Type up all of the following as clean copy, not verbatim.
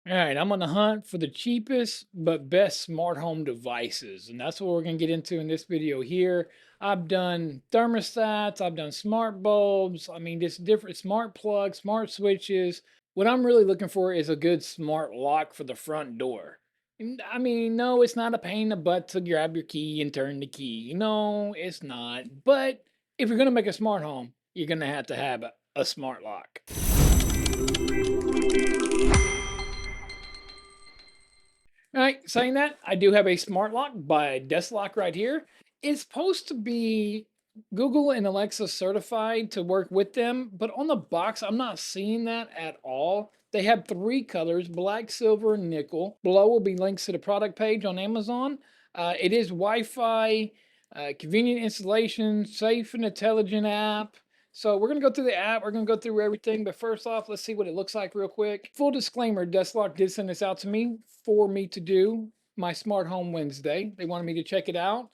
All right, I'm on the hunt for the cheapest but best smart home devices, and that's what we're going to get into in this video here. I've done thermostats, I've done smart bulbs, I mean, just different smart plugs, smart switches. What I'm really looking for is a good smart lock for the front door. And, I mean, no, it's not a pain in the butt to grab your key and turn the key. No, it's not. But if you're going to make a smart home, you're going to have a smart lock. All right, saying that, I do have a smart lock by DESLOC right here. It's supposed to be Google and Alexa certified to work with them, but on the box, I'm not seeing that at all. They have three colors, black, silver, and nickel. Below will be links to the product page on Amazon. It is Wi-Fi, convenient installation, safe and intelligent app. So we're going to go through the app. We're going to go through everything. But first off, let's see what it looks like real quick. Full disclaimer, DESLOC did send this out to me for me to do my Smart Home Wednesday. They wanted me to check it out.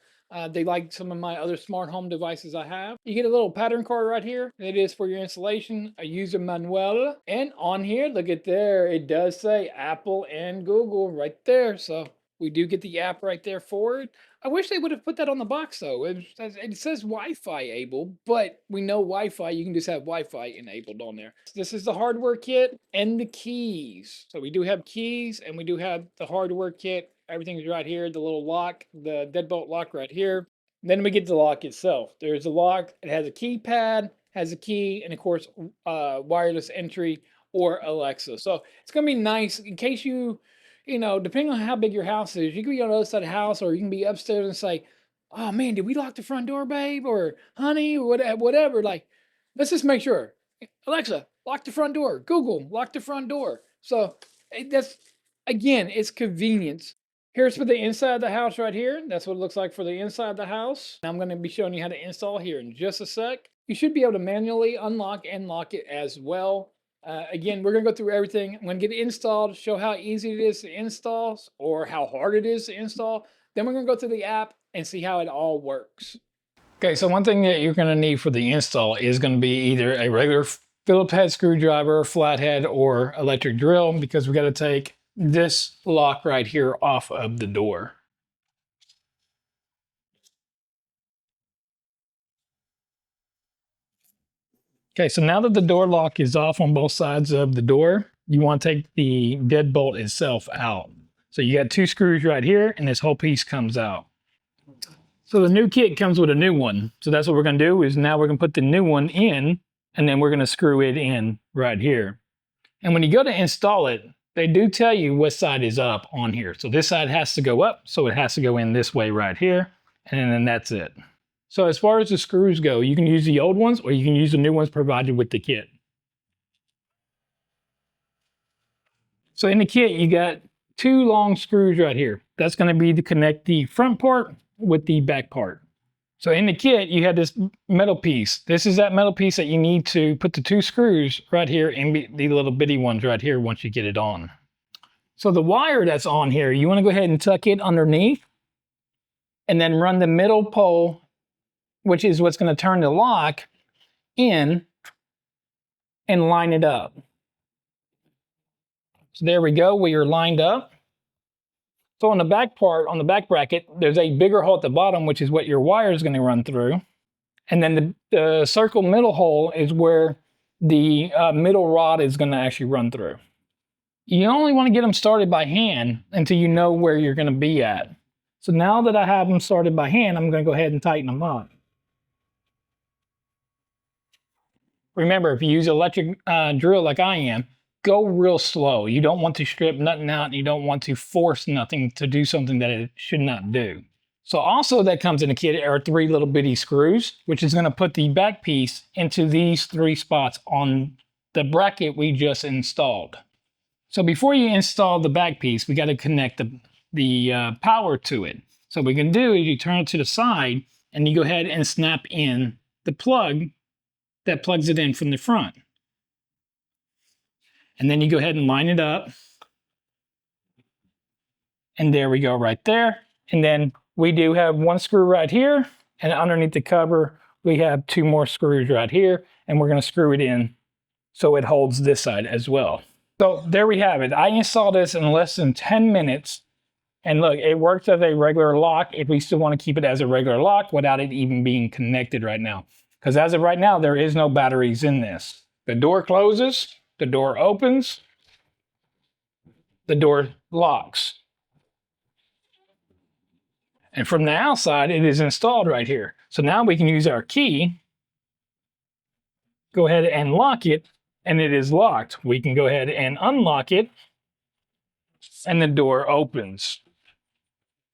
They like some of my other smart home devices I have. You get a little pattern card right here. It is for your installation, a user manual. And on here, look at there, it does say Apple and Google right there. So we do get the app right there for it. I wish they would have put that on the box though. It says Wi-Fi able, but we know Wi-Fi, you can just have Wi-Fi enabled on there. This is the hardware kit and the keys. So we do have keys and we do have the hardware kit. Everything's right here, the little lock, the deadbolt lock right here. Then we get the lock itself. There's a lock, it has a keypad, has a key, and of course, wireless entry or Alexa. So it's gonna be nice in case you know, depending on how big your house is, you can be on the other side of the house, or you can be upstairs and say, "Oh man, did we lock the front door, babe?" Or "Honey," or whatever. Like, let's just make sure. Alexa, lock the front door. Google, lock the front door. So that's again, it's convenience. Here's for the inside of the house right here. That's what it looks like for the inside of the house. I'm going to be showing you how to install here in just a sec. You should be able to manually unlock and lock it as well. Again, we're going to go through everything. I'm going to get it installed, show how easy it is to install or how hard it is to install. Then we're going to go through the app and see how it all works. Okay, so one thing that you're going to need for the install is going to be either a regular Phillips head screwdriver, flathead, or electric drill, because we got to take this lock right here off of the door. Okay, so now that the door lock is off on both sides of the door, you want to take the deadbolt itself out. So you got two screws right here, and this whole piece comes out. So the new kit comes with a new one. So that's what we're going to do is now we're going to put the new one in, and then we're going to screw it in right here. And when you go to install it, they do tell you what side is up on here. So this side has to go up, so it has to go in this way right here, and then that's it. So as far as the screws go, you can use the old ones or you can use the new ones provided with the kit. So in the kit, you got two long screws right here. That's going to be to connect the front part with the back part. So in the kit, you have this metal piece. This is that metal piece that you need to put the two screws right here and the little bitty ones right here once you get it on. So the wire that's on here, you want to go ahead and tuck it underneath and then run the middle pole, which is what's going to turn the lock in, and line it up. So there we go, we are lined up. So on the back part, on the back bracket, there's a bigger hole at the bottom, which is what your wire is going to run through. And then the circle middle hole is where the middle rod is going to actually run through. You only want to get them started by hand until you know where you're going to be at. So now that I have them started by hand, I'm going to go ahead and tighten them up. Remember, if you use electric drill like I am, go real slow. You don't want to strip nothing out, and you don't want to force nothing to do something that it should not do. So also that comes in the kit are three little bitty screws, which is going to put the back piece into these three spots on the bracket we just installed. So before you install the back piece, we got to connect the power to it. So what we can do is you turn it to the side and you go ahead and snap in the plug that plugs it in from the front. And then you go ahead and line it up. And there we go right there. And then we do have one screw right here, and underneath the cover, we have two more screws right here, and we're going to screw it in so it holds this side as well. So there we have it. I installed this in less than 10 minutes. And look, it works as a regular lock if we still want to keep it as a regular lock without it even being connected right now. Because as of right now, there is no batteries in this. The door closes, the door opens, the door locks. And from the outside, it is installed right here. So now we can use our key, go ahead and lock it, and it is locked. We can go ahead and unlock it, and the door opens.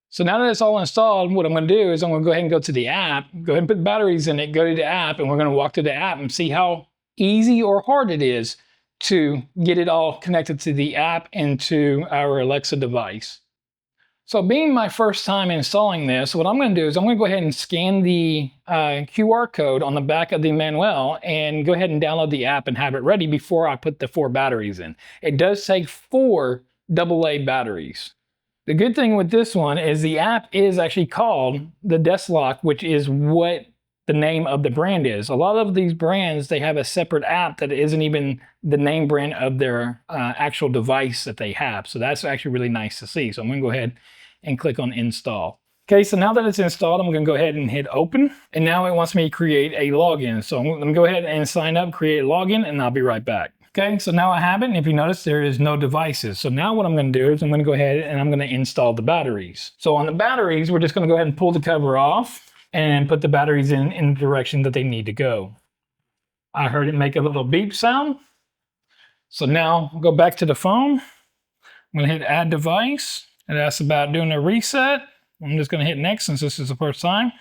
So now that it's all installed, what I'm going to do is I'm going to go ahead and go to the app, go ahead and put batteries in it, go to the app, and we're going to walk to the app and see how easy or hard it is to get it all connected to the app and to our Alexa device. So being my first time installing this, what I'm going to do is I'm going to go ahead and scan the QR code on the back of the manual and go ahead and download the app and have it ready before I put the 4 batteries in. It does take 4 AA batteries. The good thing with this one is the app is actually called the DESLOC, which is what the name of the brand is. A lot of these brands, they have a separate app that isn't even the name brand of their actual device that they have. So that's actually really nice to see. So I'm going to go ahead and click on install. Okay, so now that it's installed, I'm going to go ahead and hit open. And now it wants me to create a login. So I'm going to go ahead and sign up, create a login, and I'll be right back. Okay, so now I have it, and if you notice, there is no devices. So now what I'm going to do is I'm going to go ahead and I'm going to install the batteries. So on the batteries, we're just going to go ahead and pull the cover off and put the batteries in the direction that they need to go. I heard it make a little beep sound. So now I'll go back to the phone. I'm going to hit add device. It asks about doing a reset. I'm just going to hit next since this is the first time. I'm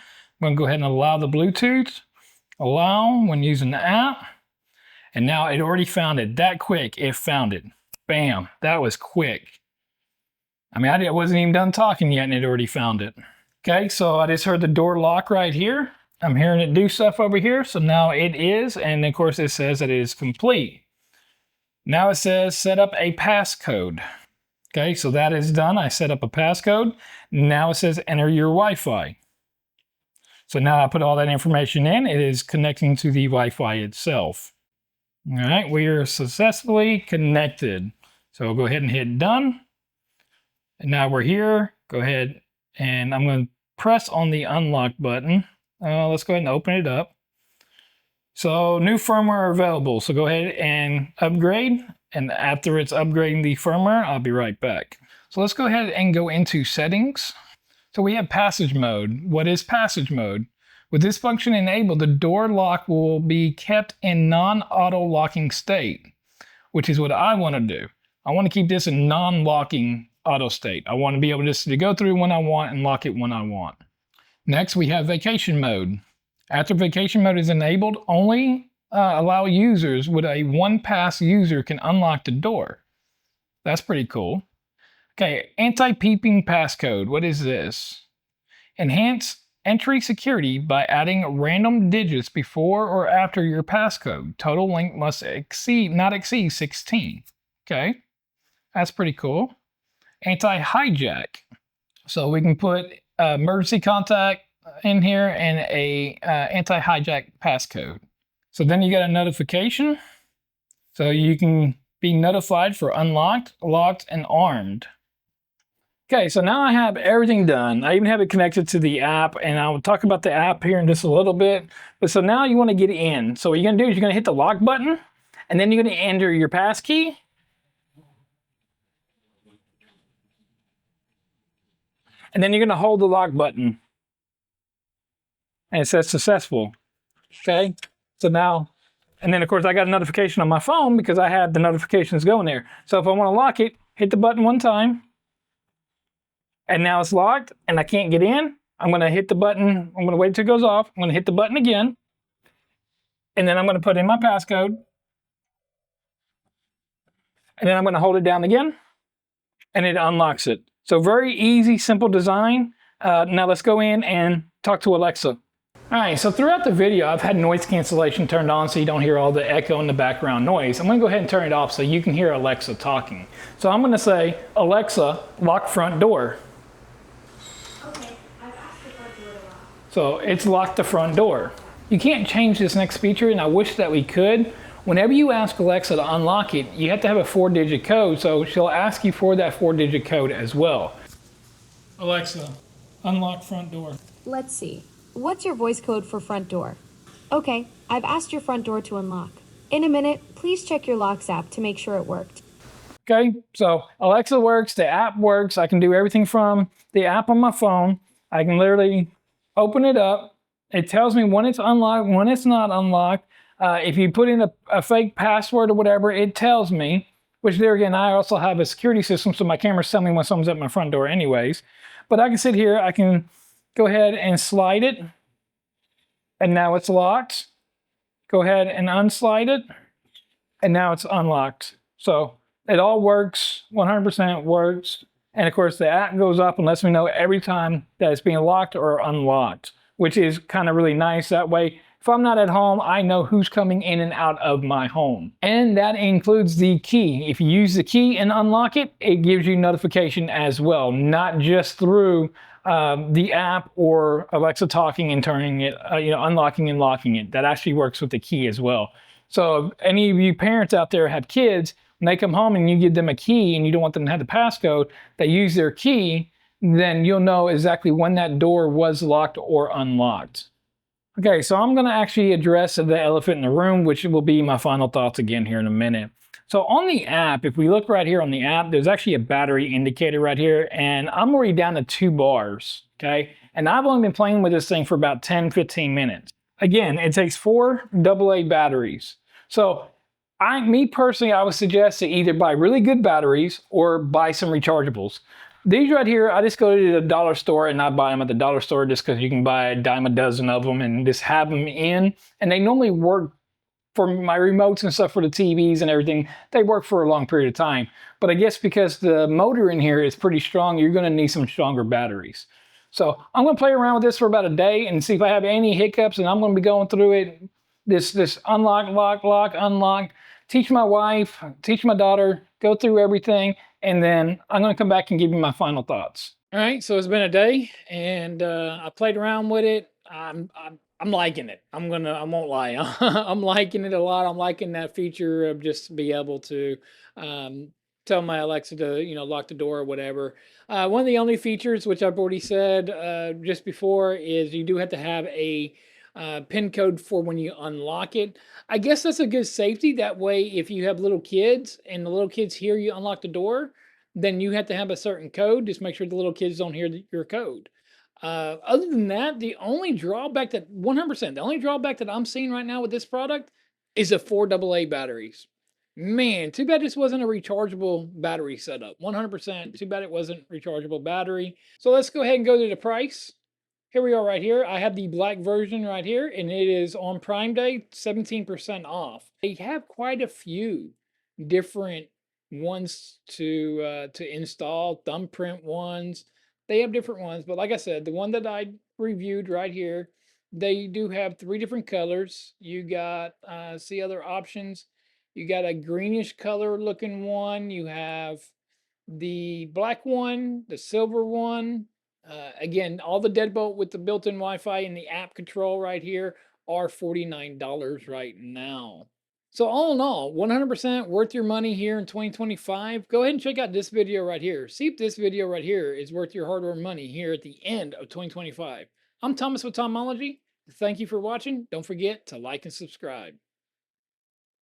going to go ahead and allow the Bluetooth. Allow when using the app. And now it already found it. That quick, it found it. Bam, that was quick. I mean, I wasn't even done talking yet and it already found it. Okay, so I just heard the door lock right here. I'm hearing it do stuff over here. So now it is, and of course it says that it is complete. Now it says set up a passcode. Okay, so that is done. I set up a passcode. Now it says enter your Wi-Fi. So now I put all that information in. It is connecting to the Wi-Fi itself. All right, we are successfully connected. So we'll go ahead and hit done. And now we're here. Go ahead and I'm going to press on the unlock button. Let's go ahead and open it up. So new firmware available. So go ahead and upgrade. And after it's upgrading the firmware, I'll be right back. So let's go ahead and go into settings. So we have passage mode. What is passage mode? With this function enabled, the door lock will be kept in non-auto locking state, which is what I want to do. I want to keep this in non-locking auto state. I want to be able just to go through when I want and lock it when I want. Next, we have vacation mode. After vacation mode is enabled, only allow users with a 1-pass user can unlock the door. That's pretty cool. Okay, anti-peeping passcode. What is this? Enhance entry security by adding random digits before or after your passcode. Total length must not exceed 16. Okay, that's pretty cool. Anti-hijack. So we can put emergency contact in here and a anti-hijack passcode. So then you get a notification. So you can be notified for unlocked, locked, and armed. Okay, so now I have everything done. I even have it connected to the app, and I'll talk about the app here in just a little bit. But so now you want to get in. So what you're going to do is you're going to hit the lock button, and then you're going to enter your pass key. And then you're going to hold the lock button. And it says successful. Okay, so now, and then of course I got a notification on my phone because I had the notifications going there. So if I want to lock it, hit the button one time. And now it's locked and I can't get in. I'm going to hit the button. I'm going to wait until it goes off. I'm going to hit the button again. And then I'm going to put in my passcode. And then I'm going to hold it down again. And it unlocks it. So very easy, simple design. Now let's go in and talk to Alexa. All right, so throughout the video, I've had noise cancellation turned on so you don't hear all the echo and the background noise. I'm going to go ahead and turn it off so you can hear Alexa talking. So I'm going to say, Alexa, lock front door. So it's locked the front door. You can't change this next feature, and I wish that we could. Whenever you ask Alexa to unlock it, you have to have a 4-digit code, so she'll ask you for that 4-digit code as well. Alexa, unlock front door. Let's see. What's your voice code for front door? Okay, I've asked your front door to unlock. In a minute, please check your Locks app to make sure it worked. Okay, so Alexa works, the app works. I can do everything from the app on my phone. I can literally open it up. It tells me when it's unlocked, when it's not unlocked. If you put in a fake password or whatever, it tells me, which there again, I also have a security system, so my camera's telling me when someone's at my front door anyways. But I can sit here, I can go ahead and slide it, and now it's locked. Go ahead and unslide it, and now it's unlocked. So it all works, 100% works. And of course the app goes up and lets me know every time that it's being locked or unlocked, which is kind of really nice. That way, if I'm not at home, I know who's coming in and out of my home. And that includes the key. If you use the key and unlock it, it gives you notification as well, not just through the app or Alexa talking and turning it, unlocking and locking it. That actually works with the key as well. So if any of you parents out there have kids, when they come home and you give them a key and you don't want them to have the passcode, they use their key, then you'll know exactly when that door was locked or unlocked. Okay, so I'm going to actually address the elephant in the room, which will be my final thoughts again here in a minute. So on the app, if we look right here on the app, there's actually a battery indicator right here, and I'm already down to 2 bars, okay? And I've only been playing with this thing for about 10-15 minutes. Again, it takes 4 AA batteries. So me personally, I would suggest to either buy really good batteries or buy some rechargeables. These right here, I just go to the dollar store and I buy them at the dollar store just because you can buy a dime a dozen of them and just have them in. And they normally work for my remotes and stuff for the TVs and everything. They work for a long period of time. But I guess because the motor in here is pretty strong, you're going to need some stronger batteries. So I'm going to play around with this for about a day and see if I have any hiccups, and I'm going to be going through it. This unlock, lock, lock, unlock. Teach my wife, teach my daughter, go through everything, and then I'm going to come back and give you my final thoughts. All right, so it's been a day, and I played around with it. I'm liking it. I won't lie. I'm liking it a lot. I'm liking that feature of just be able to tell my Alexa to, lock the door or whatever. One of the only features, which I've already said just before, is you do have to have a PIN code for when you unlock it. I guess that's a good safety. That way, if you have little kids and the little kids hear you unlock the door, then you have to have a certain code. Just make sure the little kids don't hear your code. Other than that, the only drawback that 100%, the only drawback that I'm seeing right now with this product is the 4 AA batteries. Man, too bad this wasn't a rechargeable battery setup. 100%, too bad it wasn't rechargeable battery. So let's go ahead and go to the price. Here we are right here. I have the black version right here, and it is on Prime Day, 17% off. They have quite a few different ones to install, thumbprint ones. They have different ones, but like I said, the one that I reviewed right here, they do have 3 different colors. You got, see other options. You got a greenish color looking one. You have the black one, the silver one. Again, all the deadbolt with the built-in Wi-Fi and the app control right here are $49 right now. So all in all, 100% worth your money here in 2025. Go ahead and check out this video right here. See if this video right here is worth your hard-earned money here at the end of 2025. I'm Thomas with Tomology. Thank you for watching. Don't forget to like and subscribe.